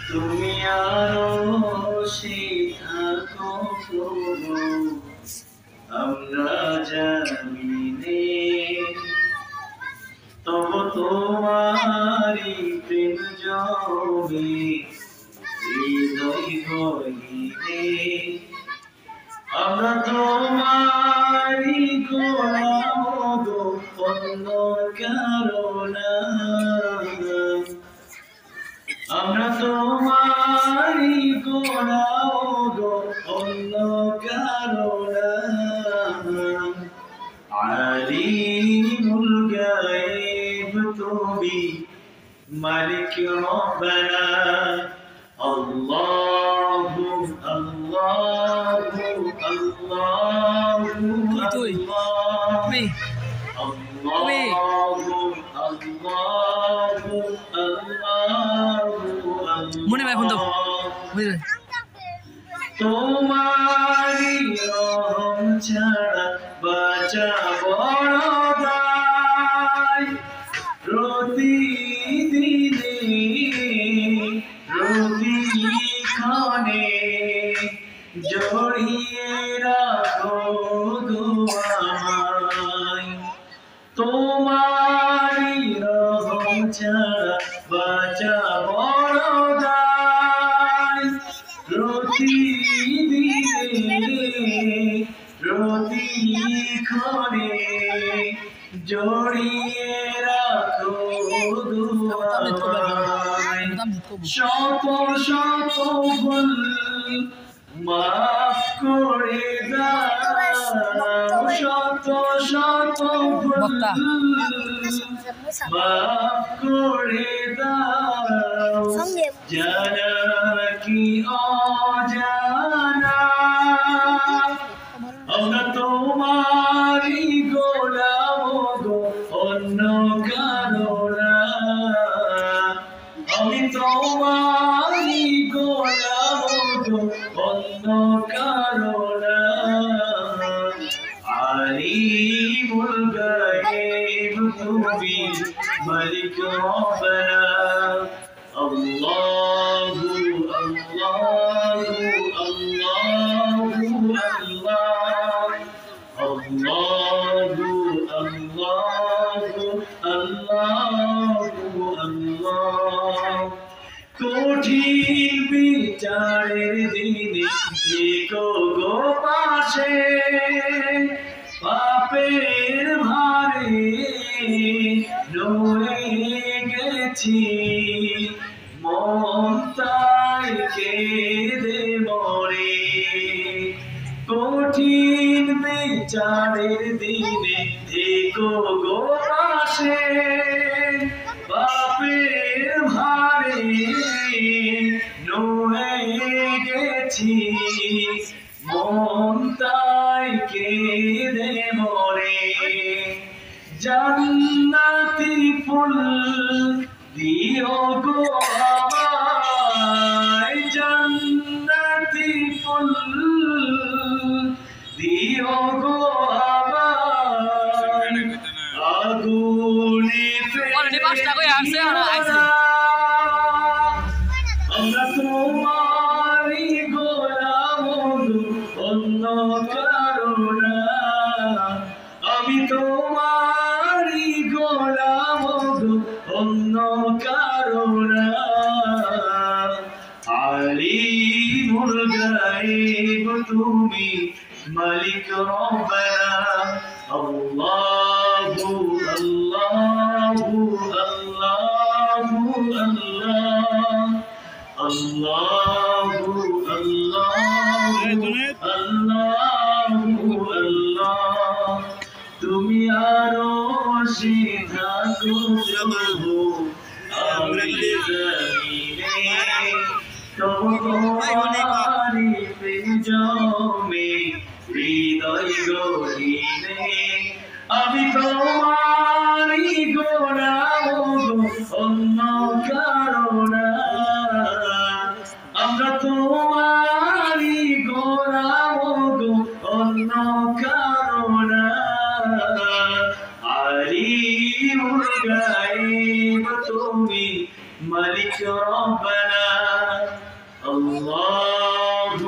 তুমি আরো থাকো প্রভু আমরা জানিনে তবু তোমারি প্রেম জমে হৃদয় গহীনে আমরা তোমারি গোলাম গো অন্য কারো না আমরা তোমারি গোলাম গো অন্য কারো না আলিমুল গায়ব তুমি মালিক রব্বানা আল্লাহু আল্লাহু আল্লাহু মনে ভাই ফোন দাও তোমারি রহম ছাড়া বাঁচা বড় দায় প্রতিদিনে প্রতিক্ষণে জড়িয়ে রাখো গো আমায় তোমারি রহম ছাড়া বাঁচা বড় দায় প্রতিদিনে প্রতিক্ষণে জড়িয়ে রাখো গো আমায় শত শত ভুল মাফ করে দাও শত শত ভুল মাফ করে দাও জানা কি অজানা আমরা তোমারি গোলাম গো অন্য কারো না আমি তোমারি গোলাম গো অন্য কারো না আলিমুল গায়ব তুমি মালিক রব্বানা আল্লাহু আল্লাহু আল্লাহু আল্লাহু আল্লাহু আল্লাহু আল্লাহ কঠিন বিচারের দিনে থেকো গো পাশে পাপের ভারে রয়ে গেছি মন তাই কেঁদে মরে কঠিন বিচারের দিনে থেকো গো পাশে পাপের ভারে রয়ে গেছি মন তাই কেঁদে মরে জান্নাতি ফুল দিও গো আমায় জান্নাতি ফুল দিও গো আমায় আগুনে আমরা তোমারি গোলাম অন্য কারো না আমি তোমারি গোলাম অন্য কারো না আলিমুল গায়ব তুমি মালিক রব্বানা আল্লাহু আল্লাহু আল্লাহু আল্লাহু আল্লাহু আল্লাহ তুমি আরো থাকো প্রভু আমি জানিনে তবু তোমারি প্রেম জমে হৃদয় গহীনে আমি তোমারি গোলাম অন্য কারো না আমরা তোমারি গোলাম অন্য কারো না আলিমুল গায়ব তুমি মালিক ربنا الله